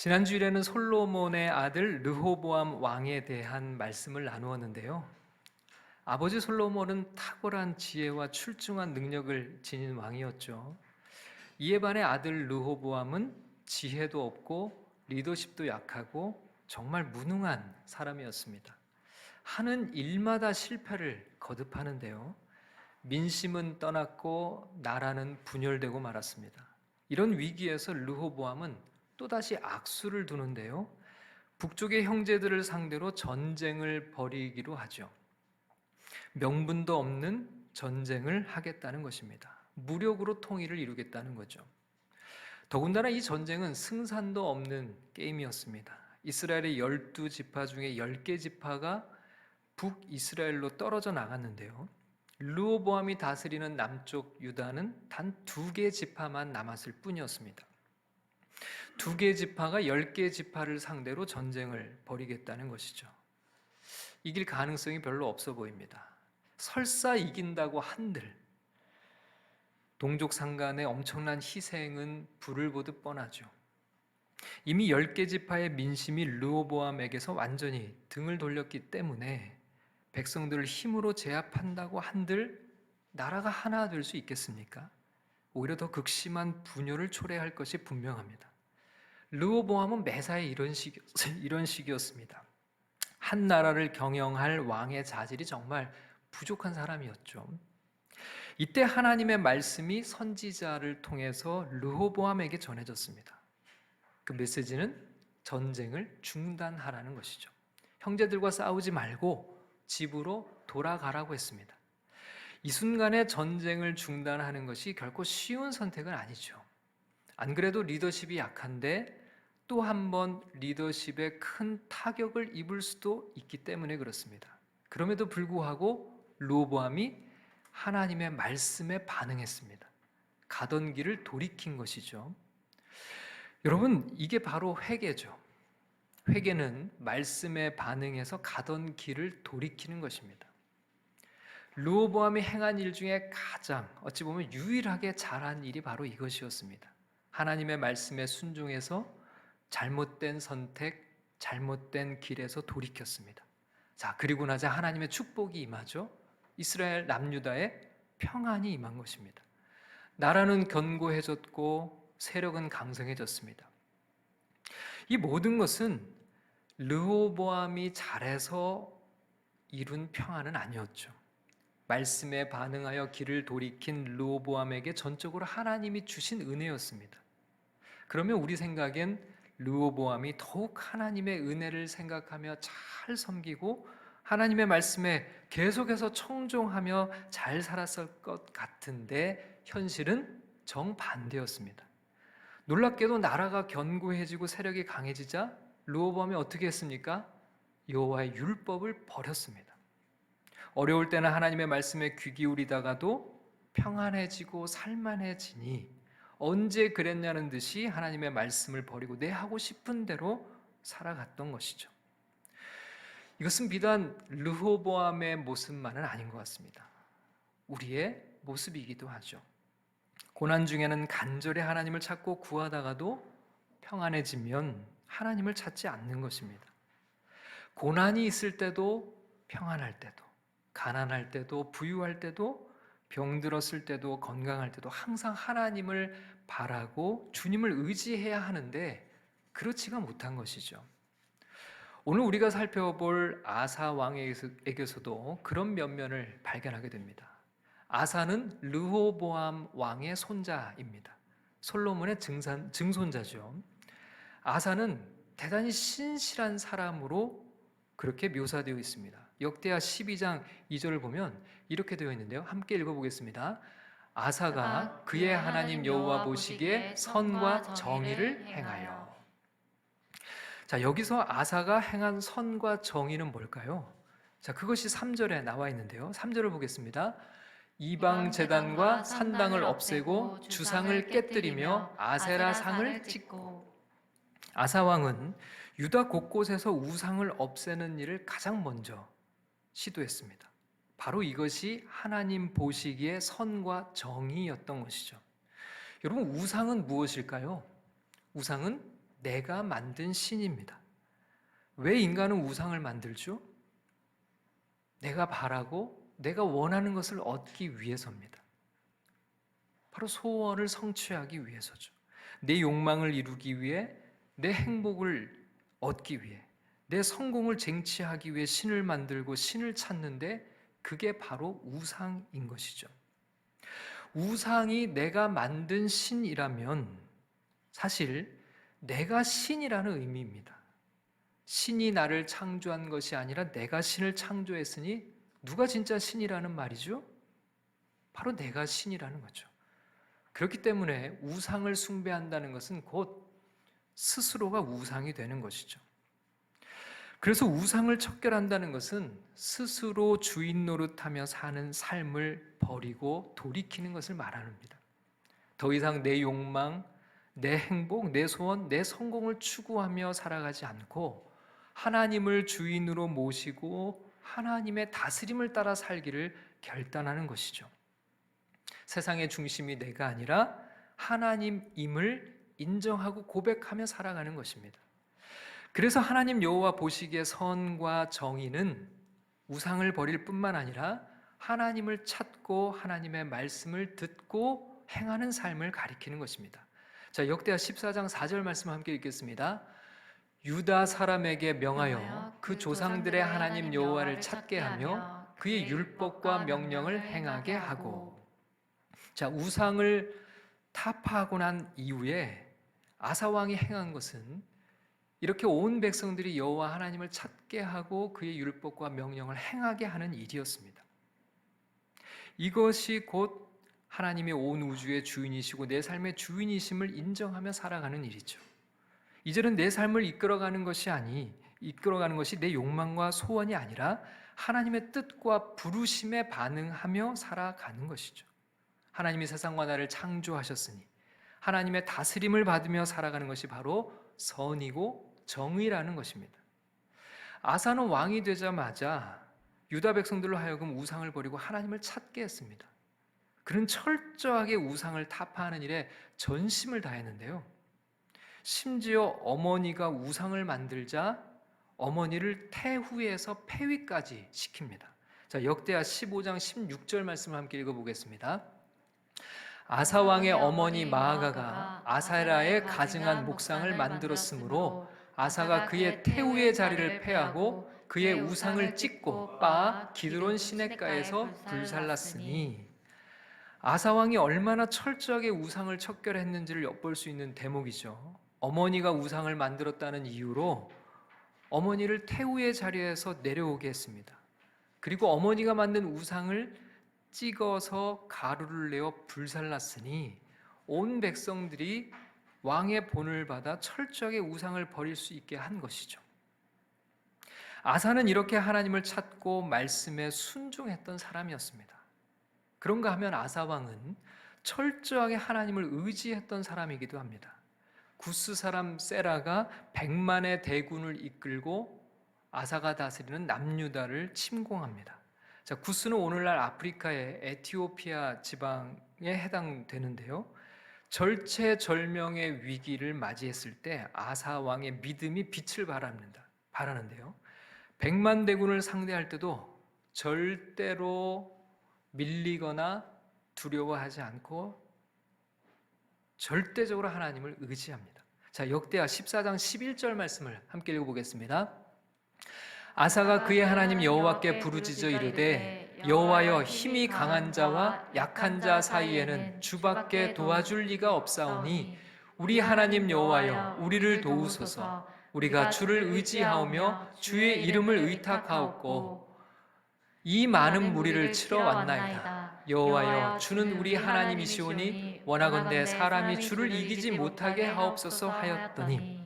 지난주일에는 솔로몬의 아들 르호보암 왕에 대한 말씀을 나누었는데요. 아버지 솔로몬은 탁월한 지혜와 출중한 능력을 지닌 왕이었죠. 이에 반해 아들 르호보암은 지혜도 없고 리더십도 약하고 정말 무능한 사람이었습니다. 하는 일마다 실패를 거듭하는데요. 민심은 떠났고 나라는 분열되고 말았습니다. 이런 위기에서 르호보암은 또다시 악수를 두는데요. 북쪽의 형제들을 상대로 전쟁을 벌이기로 하죠. 명분도 없는 전쟁을 하겠다는 것입니다. 무력으로 통일을 이루겠다는 거죠. 더군다나 이 전쟁은 승산도 없는 게임이었습니다. 이스라엘의 12지파 중에 10개 지파가 북이스라엘로 떨어져 나갔는데요. 르호보암이 다스리는 남쪽 유다는 단 2개 지파만 남았을 뿐이었습니다. 2개 지파가 10개 지파를 상대로 전쟁을 벌이겠다는 것이죠. 이길 가능성이 별로 없어 보입니다. 설사 이긴다고 한들 동족 상간의 엄청난 희생은 불을 보듯 뻔하죠. 이미 10개 지파의 민심이 르호보암에게서 완전히 등을 돌렸기 때문에 백성들을 힘으로 제압한다고 한들 나라가 하나 될 수 있겠습니까? 오히려 더 극심한 분열을 초래할 것이 분명합니다. 르호보암은 매사에 이런 식이었습니다. 한 나라를 경영할 왕의 자질이 정말 부족한 사람이었죠. 이때 하나님의 말씀이 선지자를 통해서 르호보암에게 전해졌습니다. 그 메시지는 전쟁을 중단하라는 것이죠. 형제들과 싸우지 말고 집으로 돌아가라고 했습니다. 이 순간에 전쟁을 중단하는 것이 결코 쉬운 선택은 아니죠. 안 그래도 리더십이 약한데 또 한 번 리더십에 큰 타격을 입을 수도 있기 때문에 그렇습니다. 그럼에도 불구하고 르호보암이 하나님의 말씀에 반응했습니다. 가던 길을 돌이킨 것이죠. 여러분, 이게 바로 회개죠. 회개는 말씀에 반응해서 가던 길을 돌이키는 것입니다. 르호보암이 행한 일 중에 가장 어찌 보면 유일하게 잘한 일이 바로 이것이었습니다. 하나님의 말씀에 순종해서 잘못된 선택, 잘못된 길에서 돌이켰습니다. 자, 그리고 나자 하나님의 축복이 임하죠. 이스라엘 남유다에 평안이 임한 것입니다. 나라는 견고해졌고 세력은 강성해졌습니다. 이 모든 것은 르호보암이 잘해서 이룬 평안은 아니었죠. 말씀에 반응하여 길을 돌이킨 르호보암에게 전적으로 하나님이 주신 은혜였습니다. 그러면 우리 생각엔 르호보암이 더욱 하나님의 은혜를 생각하며 잘 섬기고 하나님의 말씀에 계속해서 청종하며 잘 살았을 것 같은데 현실은 정반대였습니다. 놀랍게도 나라가 견고해지고 세력이 강해지자 르호보암이 어떻게 했습니까? 여호와의 율법을 버렸습니다. 어려울 때는 하나님의 말씀에 귀 기울이다가도 평안해지고 살만해지니 언제 그랬냐는 듯이 하나님의 말씀을 버리고 내 하고 싶은 대로 살아갔던 것이죠. 이것은 비단 르호보암의 모습만은 아닌 것 같습니다. 우리의 모습이기도 하죠. 고난 중에는 간절히 하나님을 찾고 구하다가도 평안해지면 하나님을 찾지 않는 것입니다. 고난이 있을 때도 평안할 때도 가난할 때도 부유할 때도 병들었을 때도 건강할 때도 항상 하나님을 바라고 주님을 의지해야 하는데 그렇지가 못한 것이죠. 오늘 우리가 살펴볼 아사 왕에게서도 그런 면면을 발견하게 됩니다. 아사는 르호보암 왕의 손자입니다. 솔로몬의 증손자죠. 아사는 대단히 신실한 사람으로 그렇게 묘사되어 있습니다. 역대하 12장 2절을 보면 이렇게 되어 있는데요. 함께 읽어보겠습니다. 아사가 그의 하나님 여호와 보시기에 선과 정의를 행하여. 자, 여기서 아사가 행한 선과 정의는 뭘까요? 자, 그것이 3절에 나와 있는데요. 3절을 보겠습니다. 이방 제단과 산당을 없애고 주상을 깨뜨리며 아세라 상을 찍고. 아사 왕은 유다 곳곳에서 우상을 없애는 일을 가장 먼저 시도했습니다. 바로 이것이 하나님 보시기에 선과 정의였던 것이죠. 여러분, 우상은 무엇일까요? 우상은 내가 만든 신입니다. 왜 인간은 우상을 만들죠? 내가 바라고 내가 원하는 것을 얻기 위해서입니다. 바로 소원을 성취하기 위해서죠. 내 욕망을 이루기 위해, 내 행복을 얻기 위해, 내 성공을 쟁취하기 위해 신을 만들고 신을 찾는데 그게 바로 우상인 것이죠. 우상이 내가 만든 신이라면 사실 내가 신이라는 의미입니다. 신이 나를 창조한 것이 아니라 내가 신을 창조했으니 누가 진짜 신이라는 말이죠? 바로 내가 신이라는 거죠. 그렇기 때문에 우상을 숭배한다는 것은 곧 스스로가 우상이 되는 것이죠. 그래서 우상을 척결한다는 것은 스스로 주인 노릇하며 사는 삶을 버리고 돌이키는 것을 말합니다. 더 이상 내 욕망, 내 행복, 내 소원, 내 성공을 추구하며 살아가지 않고 하나님을 주인으로 모시고 하나님의 다스림을 따라 살기를 결단하는 것이죠. 세상의 중심이 내가 아니라 하나님임을 인정하고 고백하며 살아가는 것입니다. 그래서 하나님 여호와 보시기에 선과 정의는 우상을 버릴 뿐만 아니라 하나님을 찾고 하나님의 말씀을 듣고 행하는 삶을 가리키는 것입니다. 자, 역대하 14장 4절 말씀 함께 읽겠습니다. 유다 사람에게 명하여 그 조상들의 하나님 여호와를 찾게 하며 그의 율법과 명령을 행하게 하고. 자, 우상을 타파하고 난 이후에 아사 왕이 행한 것은 이렇게 온 백성들이 여호와 하나님을 찾게 하고 그의 율법과 명령을 행하게 하는 일이었습니다. 이것이 곧 하나님이 온 우주의 주인이시고 내 삶의 주인이심을 인정하며 살아가는 일이죠. 이제는 내 삶을 이끌어가는 것이 내 욕망과 소원이 아니라 하나님의 뜻과 부르심에 반응하며 살아가는 것이죠. 하나님이 세상과 나를 창조하셨으니 하나님의 다스림을 받으며 살아가는 것이 바로 선이고 정의라는 것입니다. 아사는 왕이 되자마자 유다 백성들로 하여금 우상을 버리고 하나님을 찾게 했습니다. 그는 철저하게 우상을 타파하는 일에 전심을 다했는데요. 심지어 어머니가 우상을 만들자 어머니를 태후에서 폐위까지 시킵니다. 자, 역대하 15장 16절 말씀을 함께 읽어보겠습니다. 아사 왕의 어머니 마아가가 아사라에 가증한 목상을 만들었으므로 아사가 그의 태우의 자리를 폐하고 그의 우상을 찢고 빻아 기드론 시냇가에서 불살랐으니. 아사 왕이 얼마나 철저하게 우상을 척결했는지를 엿볼 수 있는 대목이죠. 어머니가 우상을 만들었다는 이유로 어머니를 태우의 자리에서 내려오게 했습니다. 그리고 어머니가 만든 우상을 찍어서 가루를 내어 불살랐으니 온 백성들이 왕의 본을 받아 철저하게 우상을 버릴 수 있게 한 것이죠. 아사는 이렇게 하나님을 찾고 말씀에 순종했던 사람이었습니다. 그런가 하면 아사 왕은 철저하게 하나님을 의지했던 사람이기도 합니다. 구스 사람 세라가 100만의 대군을 이끌고 아사가 다스리는 남유다를 침공합니다. 자, 구스는 오늘날 아프리카의 에티오피아 지방에 해당되는데요. 절체절명의 위기를 맞이했을 때 아사 왕의 믿음이 빛을 발하는데요. 100만 대군을 상대할 때도 절대로 밀리거나 두려워하지 않고 절대적으로 하나님을 의지합니다. 자, 역대하 14장 11절 말씀을 함께 읽어보겠습니다. 아사가 그의 하나님 여호와께 부르짖어 이르되 여호와여, 힘이 강한 자와 약한 자 사이에는 주밖에 도와줄 리가 없사오니 우리 하나님 여호와여, 우리를 도우소서. 우리가 주를 의지하오며 주의 이름을 의탁하옵고 이 많은 무리를 치러 왔나이다. 여호와여, 주는 우리 하나님이시오니 원하건대 사람이 주를 이기지 못하게 하옵소서 하였더니.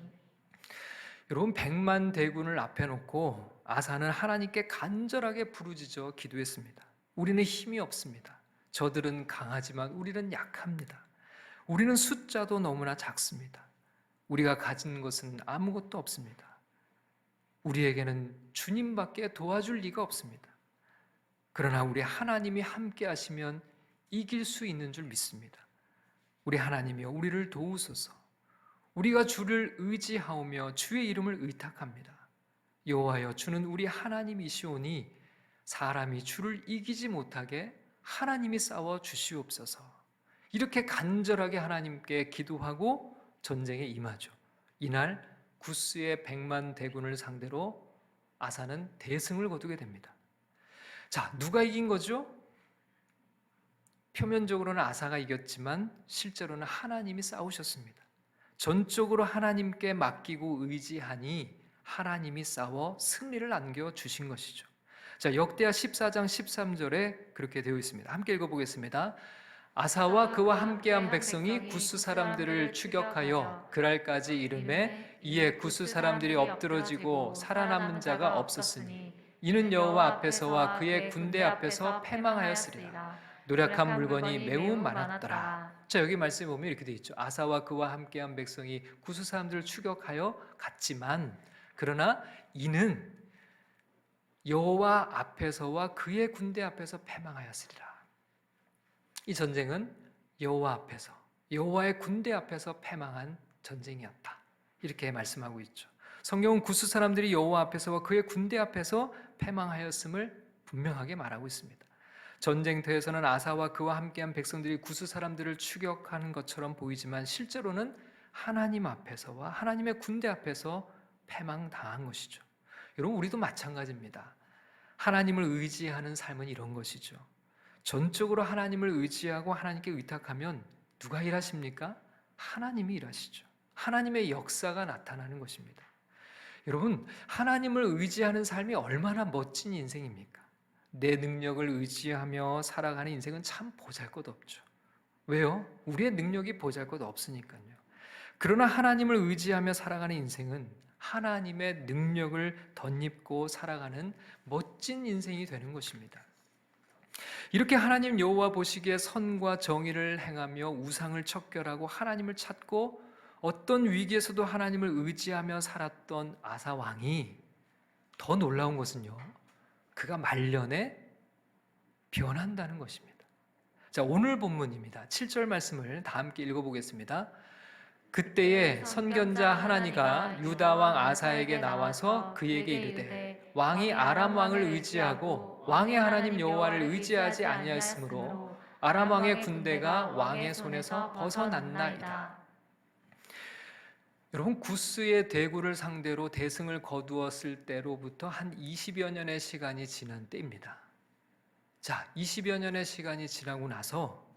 여러분, 100만 대군을 앞에 놓고 아사는 하나님께 간절하게 부르짖어 기도했습니다. 우리는 힘이 없습니다. 저들은 강하지만 우리는 약합니다. 우리는 숫자도 너무나 작습니다. 우리가 가진 것은 아무것도 없습니다. 우리에게는 주님밖에 도와줄 리가 없습니다. 그러나 우리 하나님이 함께 하시면 이길 수 있는 줄 믿습니다. 우리 하나님이여, 우리를 도우소서. 우리가 주를 의지하오며 주의 이름을 의탁합니다. 여호와여, 주는 우리 하나님이시오니 사람이 주를 이기지 못하게 하나님이 싸워 주시옵소서. 이렇게 간절하게 하나님께 기도하고 전쟁에 임하죠. 이날 구스의 100만 대군을 상대로 아사는 대승을 거두게 됩니다. 자, 누가 이긴 거죠? 표면적으로는 아사가 이겼지만 실제로는 하나님이 싸우셨습니다. 전적으로 하나님께 맡기고 의지하니 하나님이 싸워 승리를 안겨주신 것이죠. 자, 역대하 14장 13절에 그렇게 되어 있습니다. 함께 읽어보겠습니다. 아사와 그와 함께한 백성이 구스 사람들을 추격하여 그랄까지 이르매 이에 구스 사람들이 엎드러지고 살아남은 자가 없었으니 이는 여호와 앞에서와 그의 군대 앞에서 패망하였으리라. 노력한 물건이 매우 많았더라. 자, 여기 말씀에 보면 이렇게 되어 있죠. 아사와 그와 함께한 백성이 구스 사람들을 추격하여 갔지만 그러나 이는 여호와 앞에서와 그의 군대 앞에서 패망하였으리라. 이 전쟁은 여호와 앞에서, 여호와의 군대 앞에서 패망한 전쟁이었다. 이렇게 말씀하고 있죠. 성경은 구스 사람들이 여호와 앞에서와 그의 군대 앞에서 패망하였음을 분명하게 말하고 있습니다. 전쟁터에서는 아사와 그와 함께한 백성들이 구스 사람들을 추격하는 것처럼 보이지만 실제로는 하나님 앞에서와 하나님의 군대 앞에서 패망당한 것이죠. 여러분, 우리도 마찬가지입니다. 하나님을 의지하는 삶은 이런 것이죠. 전적으로 하나님을 의지하고 하나님께 의탁하면 누가 일하십니까? 하나님이 일하시죠. 하나님의 역사가 나타나는 것입니다. 여러분, 하나님을 의지하는 삶이 얼마나 멋진 인생입니까? 내 능력을 의지하며 살아가는 인생은 참 보잘것없죠. 왜요? 우리의 능력이 보잘것 없으니까요. 그러나 하나님을 의지하며 살아가는 인생은 하나님의 능력을 덧입고 살아가는 멋진 인생이 되는 것입니다. 이렇게 하나님 여호와 보시기에 선과 정의를 행하며 우상을 척결하고 하나님을 찾고 어떤 위기에서도 하나님을 의지하며 살았던 아사 왕이 더 놀라운 것은요, 그가 말년에 변한다는 것입니다. 자, 오늘 본문입니다. 7절 말씀을 다 함께 읽어보겠습니다. 그때에 선견자 하나니가 유다 왕 아사에게 나와서 그에게 이르되 왕이 아람 왕을 의지하고 왕의 하나님 여호와를 의지하지 아니하였으므로 아람 왕의 군대가 왕의 손에서 벗어났나이다. 여러분, 구스의 대구를 상대로 대승을 거두었을 때로부터 한 20여 년의 시간이 지난 때입니다. 자, 20여 년의 시간이 지나고 나서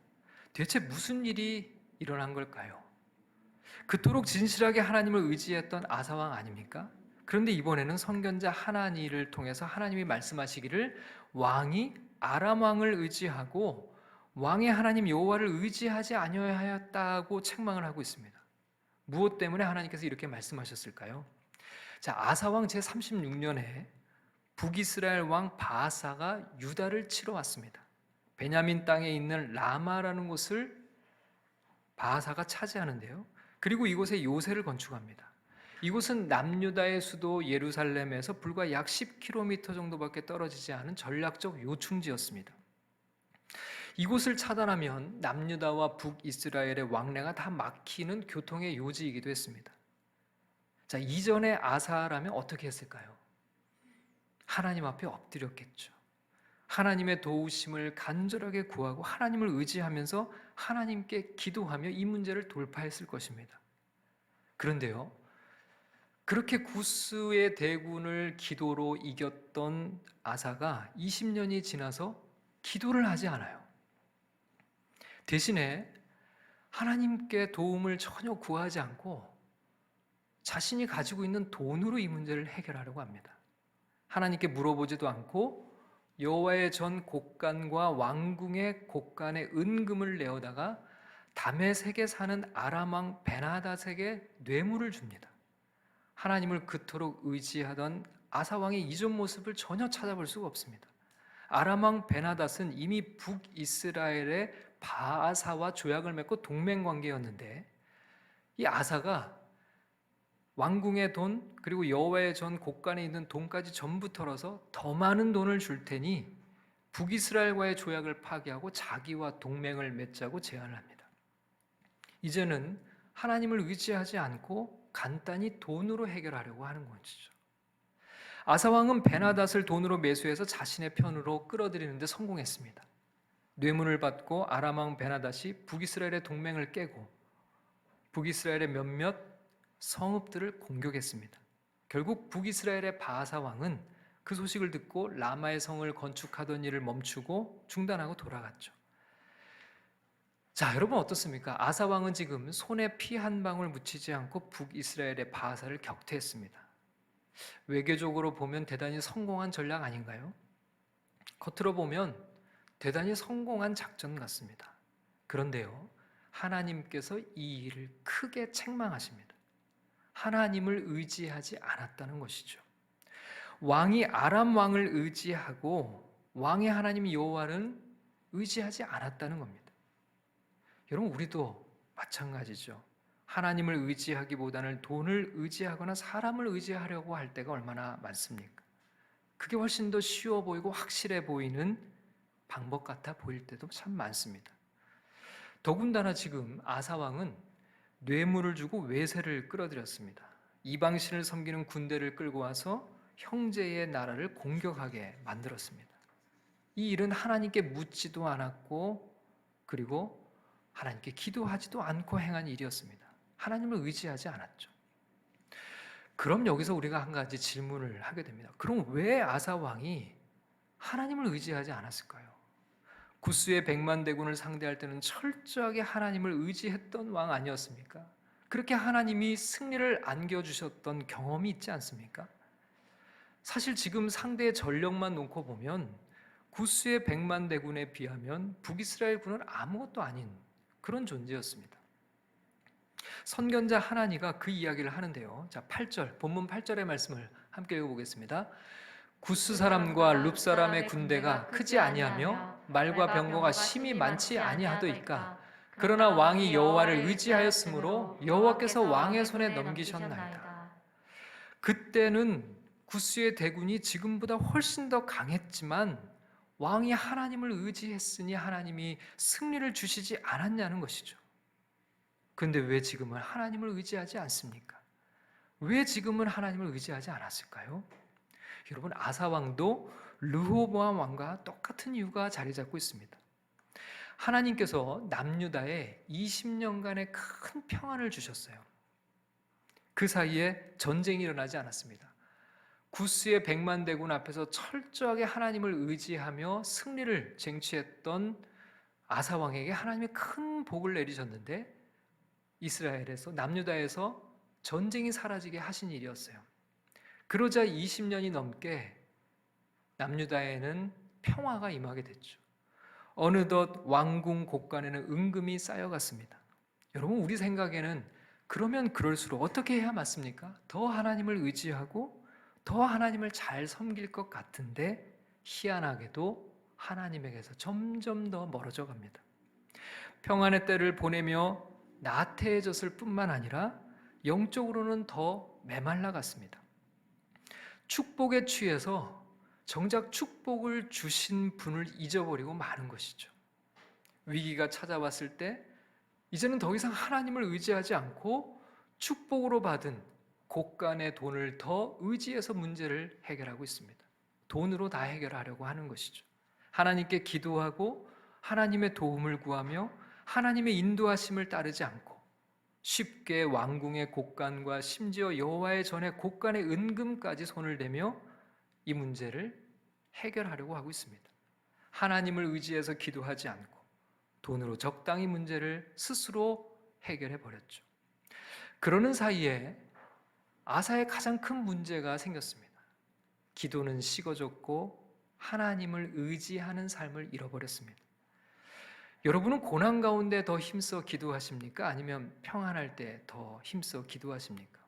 대체 무슨 일이 일어난 걸까요? 그토록 진실하게 하나님을 의지했던 아사왕 아닙니까? 그런데 이번에는 선견자 하나니를 통해서 하나님이 말씀하시기를 왕이 아람 왕을 의지하고 왕의 하나님 여호와를 의지하지 아니하였다고 책망을 하고 있습니다. 무엇 때문에 하나님께서 이렇게 말씀하셨을까요? 자, 아사왕 제36년에 북이스라엘 왕 바아사가 유다를 치러 왔습니다. 베냐민 땅에 있는 라마라는 곳을 바아사가 차지하는데요. 그리고 이곳에 요새를 건축합니다. 이곳은 남유다의 수도 예루살렘에서 불과 약 10km 정도밖에 떨어지지 않은 전략적 요충지였습니다. 이곳을 차단하면 남유다와 북이스라엘의 왕래가 다 막히는 교통의 요지이기도 했습니다. 자, 이전에 아사라면 어떻게 했을까요? 하나님 앞에 엎드렸겠죠. 하나님의 도우심을 간절하게 구하고 하나님을 의지하면서 하나님께 기도하며 이 문제를 돌파했을 것입니다. 그런데요, 그렇게 구스의 대군을 기도로 이겼던 아사가 20년이 지나서 기도를 하지 않아요. 대신에 하나님께 도움을 전혀 구하지 않고 자신이 가지고 있는 돈으로 이 문제를 해결하려고 합니다. 하나님께 물어보지도 않고 여호와의 전 곡간과 왕궁의 곡간에 은금을 내어다가 다메섹에 사는 아람 왕 베나닷에게 뇌물을 줍니다. 하나님을 그토록 의지하던 아사 왕의 이전 모습을 전혀 찾아볼 수가 없습니다. 아람 왕 베나닷은 이미 북이스라엘의 바아사와 조약을 맺고 동맹 관계였는데 이 아사가 왕궁의 돈 그리고 여호와의 전 곡간에 있는 돈까지 전부 털어서 더 많은 돈을 줄 테니 북이스라엘과의 조약을 파기하고 자기와 동맹을 맺자고 제안을 합니다. 이제는 하나님을 의지하지 않고 간단히 돈으로 해결하려고 하는 것이죠. 아사 왕은 베나닷을 돈으로 매수해서 자신의 편으로 끌어들이는 데 성공했습니다. 뇌물을 받고 아람 왕 베나닷이 북이스라엘의 동맹을 깨고 북이스라엘의 몇몇 성읍들을 공격했습니다. 결국 북이스라엘의 바하사 왕은 그 소식을 듣고 라마의 성을 건축하던 일을 멈추고 중단하고 돌아갔죠. 자, 여러분 어떻습니까? 아사 왕은 지금 손에 피 한 방울 묻히지 않고 북이스라엘의 바하사를 격퇴했습니다. 외교적으로 보면 대단히 성공한 전략 아닌가요? 겉으로 보면 대단히 성공한 작전 같습니다. 그런데요, 하나님께서 이 일을 크게 책망하십니다. 하나님을 의지하지 않았다는 것이죠. 왕이 아람 왕을 의지하고 왕의 하나님 여호와는 의지하지 않았다는 겁니다. 여러분, 우리도 마찬가지죠. 하나님을 의지하기보다는 돈을 의지하거나 사람을 의지하려고 할 때가 얼마나 많습니까? 그게 훨씬 더 쉬워 보이고 확실해 보이는 방법 같아 보일 때도 참 많습니다. 더군다나 지금 아사 왕은 뇌물을 주고 외세를 끌어들였습니다. 이방신을 섬기는 군대를 끌고 와서 형제의 나라를 공격하게 만들었습니다. 이 일은 하나님께 묻지도 않았고 그리고 하나님께 기도하지도 않고 행한 일이었습니다. 하나님을 의지하지 않았죠. 그럼 여기서 우리가 한 가지 질문을 하게 됩니다. 그럼 왜 아사 왕이 하나님을 의지하지 않았을까요? 구스의 100만 대군을 상대할 때는 철저하게 하나님을 의지했던 왕 아니었습니까? 그렇게 하나님이 승리를 안겨주셨던 경험이 있지 않습니까? 사실 지금 상대의 전력만 놓고 보면 구스의 100만 대군에 비하면 북이스라엘 군은 아무것도 아닌 그런 존재였습니다. 선견자 하나니가 그 이야기를 하는데요. 자, 8절, 본문 8절의 말씀을 함께 읽어보겠습니다. 구스 사람과 룹 사람의 군대가 크지 아니하며 말과 병거가 심히 많지 아니하도이까. 그러나 왕이 여호와를 의지하였으므로 여호와께서 왕의 손에 넘기셨나이다. 그때는 구스의 대군이 지금보다 훨씬 더 강했지만 왕이 하나님을 의지했으니 하나님이 승리를 주시지 않았냐는 것이죠. 그런데 왜 지금은 하나님을 의지하지 않습니까? 왜 지금은 하나님을 의지하지 않았을까요? 여러분, 아사 왕도 르호보암 왕과 똑같은 이유가 자리 잡고 있습니다. 하나님께서 남유다에 20년간의 큰 평안을 주셨어요. 그 사이에 전쟁이 일어나지 않았습니다. 구스의 100만 대군 앞에서 철저하게 하나님을 의지하며 승리를 쟁취했던 아사 왕에게 하나님이 큰 복을 내리셨는데 이스라엘에서 남유다에서 전쟁이 사라지게 하신 일이었어요. 그러자 20년이 넘게 남유다에는 평화가 임하게 됐죠. 어느덧 왕궁 곳간에는 은금이 쌓여갔습니다. 여러분, 우리 생각에는 그러면 그럴수록 어떻게 해야 맞습니까? 더 하나님을 의지하고 더 하나님을 잘 섬길 것 같은데 희한하게도 하나님에게서 점점 더 멀어져 갑니다. 평안의 때를 보내며 나태해졌을 뿐만 아니라 영적으로는 더 메말라갔습니다. 축복에 취해서 정작 축복을 주신 분을 잊어버리고 마는 것이죠. 위기가 찾아왔을 때 이제는 더 이상 하나님을 의지하지 않고 축복으로 받은 곳간의 돈을 더 의지해서 문제를 해결하고 있습니다. 돈으로 다 해결하려고 하는 것이죠. 하나님께 기도하고 하나님의 도움을 구하며 하나님의 인도하심을 따르지 않고 쉽게 왕궁의 곳간과 심지어 여호와의 전에 곳간의 은금까지 손을 대며 이 문제를 해결하려고 하고 있습니다. 하나님을 의지해서 기도하지 않고 돈으로 적당히 문제를 스스로 해결해 버렸죠. 그러는 사이에 아사의 가장 큰 문제가 생겼습니다. 기도는 식어졌고 하나님을 의지하는 삶을 잃어버렸습니다. 여러분은 고난 가운데 더 힘써 기도하십니까? 아니면 평안할 때 더 힘써 기도하십니까?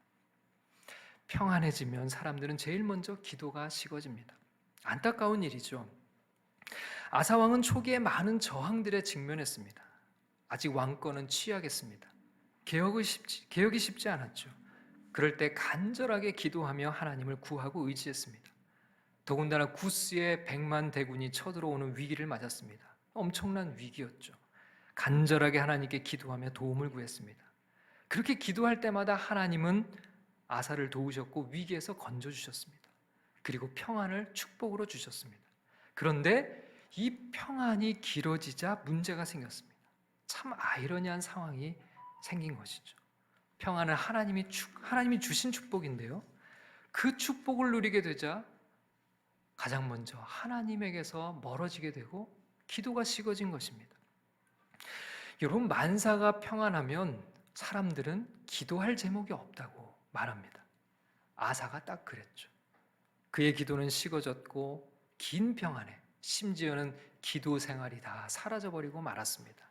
평안해지면 사람들은 제일 먼저 기도가 식어집니다. 안타까운 일이죠. 아사 왕은 초기에 많은 저항들에 직면했습니다. 아직 왕권은 취약했습니다. 개혁이 쉽지 않았죠. 그럴 때 간절하게 기도하며 하나님을 구하고 의지했습니다. 더군다나 구스의 100만 대군이 쳐들어오는 위기를 맞았습니다. 엄청난 위기였죠. 간절하게 하나님께 기도하며 도움을 구했습니다. 그렇게 기도할 때마다 하나님은 아사를 도우셨고 위기에서 건져주셨습니다. 그리고 평안을 축복으로 주셨습니다. 그런데 이 평안이 길어지자 문제가 생겼습니다. 참 아이러니한 상황이 생긴 것이죠. 평안은 하나님이 주신 축복인데요. 그 축복을 누리게 되자 가장 먼저 하나님에게서 멀어지게 되고 기도가 식어진 것입니다. 여러분, 만사가 평안하면 사람들은 기도할 제목이 없다고 말합니다. 아사가 딱 그랬죠. 그의 기도는 식어졌고 긴 평안에 심지어는 기도 생활이 다 사라져버리고 말았습니다.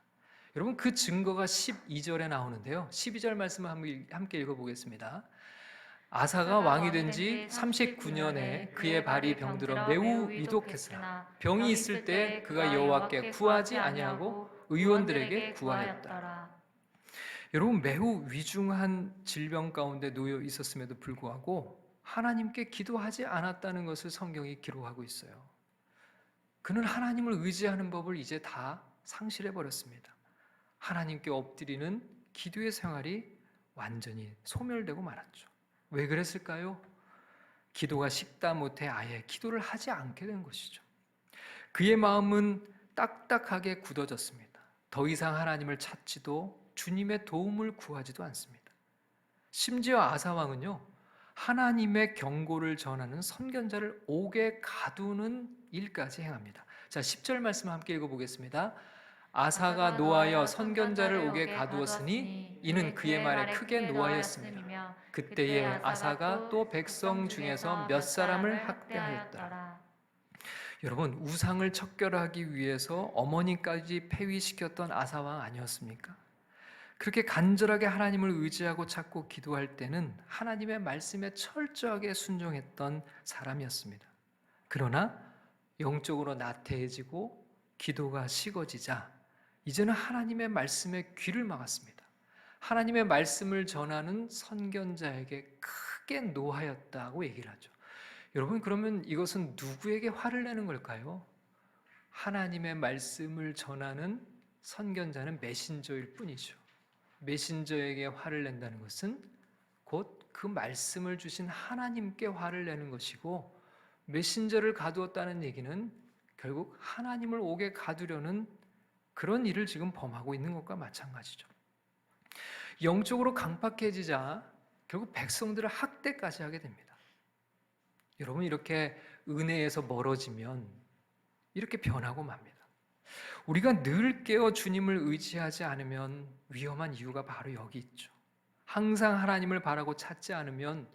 여러분, 그 증거가 12절에 나오는데요. 12절 말씀을 함께 읽어보겠습니다. 아사가 왕이 된 지 39년에 그의 발이 병들어 매우 위독했으나 병이 있을 때 그가 여호와께 구하지 아니하고 의원들에게 구하였다. 여러분, 매우 위중한 질병 가운데 놓여 있었음에도 불구하고 하나님께 기도하지 않았다는 것을 성경이 기록하고 있어요. 그는 하나님을 의지하는 법을 이제 다 상실해 버렸습니다. 하나님께 엎드리는 기도의 생활이 완전히 소멸되고 말았죠. 왜 그랬을까요? 기도가 식다 못해 아예 기도를 하지 않게 된 것이죠. 그의 마음은 딱딱하게 굳어졌습니다. 더 이상 하나님을 찾지도 주님의 도움을 구하지도 않습니다. 심지어 아사왕은요, 하나님의 경고를 전하는 선견자를 옥에 가두는 일까지 행합니다. 자, 10절 말씀 함께 읽어보겠습니다. 아사가 노하여 선견자를 옥에 가두었으니 이는 그의 말에 크게 노하였습니다. 그때에 아사가 또 백성 중에서 몇 사람을 학대하였다. 여러분, 우상을 척결하기 위해서 어머니까지 폐위시켰던 아사왕 아니었습니까? 그렇게 간절하게 하나님을 의지하고 찾고 기도할 때는 하나님의 말씀에 철저하게 순종했던 사람이었습니다. 그러나 영적으로 나태해지고 기도가 식어지자 이제는 하나님의 말씀에 귀를 막았습니다. 하나님의 말씀을 전하는 선견자에게 크게 노하였다고 얘기를 하죠. 여러분, 그러면 이것은 누구에게 화를 내는 걸까요? 하나님의 말씀을 전하는 선견자는 메신저일 뿐이죠. 메신저에게 화를 낸다는 것은 곧 그 말씀을 주신 하나님께 화를 내는 것이고, 메신저를 가두었다는 얘기는 결국 하나님을 옥에 가두려는 그런 일을 지금 범하고 있는 것과 마찬가지죠. 영적으로 강팍해지자 결국 백성들을 학대까지 하게 됩니다. 여러분, 이렇게 은혜에서 멀어지면 이렇게 변하고 맙니다. 우리가 늘 깨어 주님을 의지하지 않으면 위험한 이유가 바로 여기 있죠. 항상 하나님을 바라고 찾지 않으면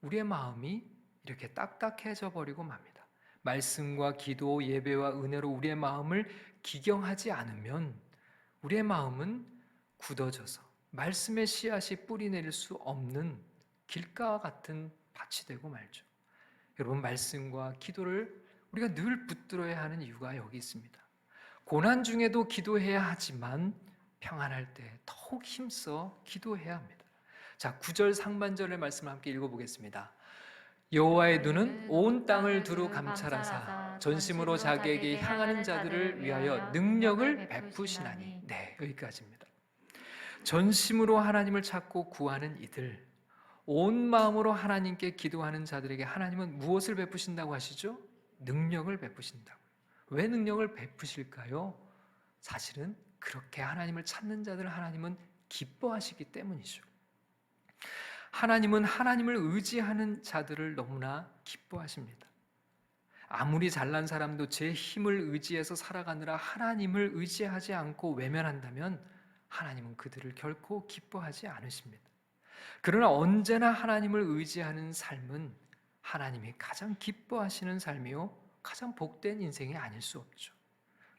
우리의 마음이 이렇게 딱딱해져 버리고 맙니다. 말씀과 기도, 예배와 은혜로 우리의 마음을 기경하지 않으면 우리의 마음은 굳어져서 말씀의 씨앗이 뿌리내릴 수 없는 길가와 같은 밭이 되고 말죠. 여러분, 말씀과 기도를 우리가 늘 붙들어야 하는 이유가 여기 있습니다. 고난 중에도 기도해야 하지만 평안할 때 더욱 힘써 기도해야 합니다. 자, 9절 상반절의 말씀을 함께 읽어보겠습니다. 여호와의 눈은 온 땅을 두루 감찰하사 전심으로 자기에게 향하는 자들을 위하여 능력을 베푸시나니. 네, 여기까지입니다. 전심으로 하나님을 찾고 구하는 이들, 온 마음으로 하나님께 기도하는 자들에게 하나님은 무엇을 베푸신다고 하시죠? 능력을 베푸신다고요. 왜 능력을 베푸실까요? 사실은 그렇게 하나님을 찾는 자들을 하나님은 기뻐하시기 때문이죠. 하나님은 하나님을 의지하는 자들을 너무나 기뻐하십니다. 아무리 잘난 사람도 제 힘을 의지해서 살아가느라 하나님을 의지하지 않고 외면한다면 하나님은 그들을 결코 기뻐하지 않으십니다. 그러나 언제나 하나님을 의지하는 삶은 하나님이 가장 기뻐하시는 삶이요, 가장 복된 인생이 아닐 수 없죠.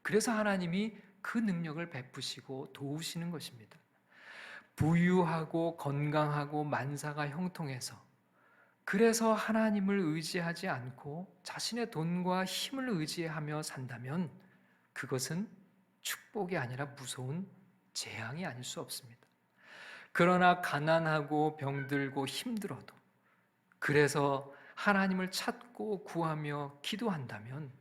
그래서 하나님이 그 능력을 베푸시고 도우시는 것입니다. 부유하고 건강하고 만사가 형통해서, 그래서 하나님을 의지하지 않고 자신의 돈과 힘을 의지하며 산다면 그것은 축복이 아니라 무서운 재앙이 아닐 수 없습니다. 그러나 가난하고 병들고 힘들어도, 그래서 하나님을 찾고 구하며 기도한다면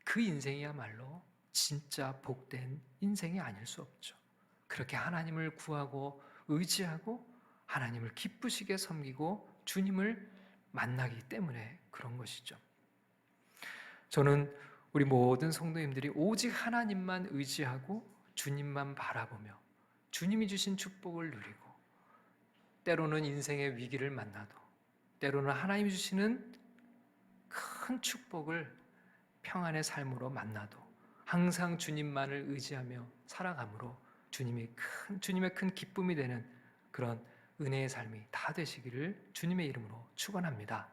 그 인생이야말로 진짜 복된 인생이 아닐 수 없죠. 그렇게 하나님을 구하고 의지하고 하나님을 기쁘시게 섬기고 주님을 만나기 때문에 그런 것이죠. 저는 우리 모든 성도님들이 오직 하나님만 의지하고 주님만 바라보며 주님이 주신 축복을 누리고 때로는 인생의 위기를 만나도 때로는 하나님이 주시는 큰 축복을 평안의 삶으로 만나도 항상 주님만을 의지하며 살아감으로 주님의 큰 기쁨이 되는 그런 은혜의 삶이 다 되시기를 주님의 이름으로 축원합니다.